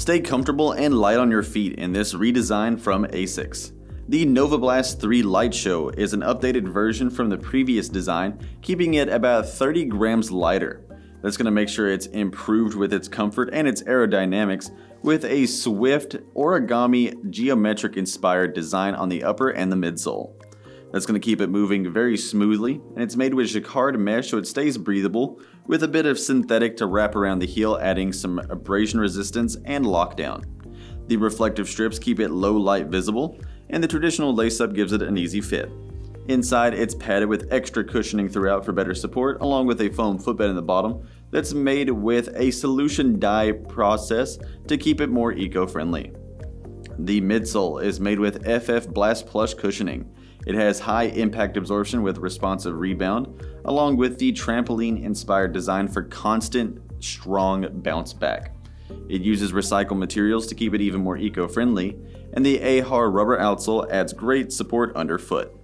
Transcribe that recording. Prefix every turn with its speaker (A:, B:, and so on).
A: Stay comfortable and light on your feet in this redesign from ASICS. The Novablast 3 Lite-Show is an updated version from the previous design, keeping it about 30 grams lighter. That's going to make sure it's improved with its comfort and its aerodynamics with a swift origami geometric inspired design on the upper and the midsole. That's going to keep it moving very smoothly, and it's made with jacquard mesh so it stays breathable with a bit of synthetic to wrap around the heel, adding some abrasion resistance and lockdown. The reflective strips keep it low light visible, and the traditional lace-up gives it an easy fit. Inside, it's padded with extra cushioning throughout for better support, along with a foam footbed in the bottom that's made with a solution dye process to keep it more eco-friendly. The midsole is made with FF Blast Plush cushioning. It has high impact absorption with responsive rebound, along with the trampoline-inspired design for constant, strong bounce back. It uses recycled materials to keep it even more eco-friendly, and the AHAR rubber outsole adds great support underfoot.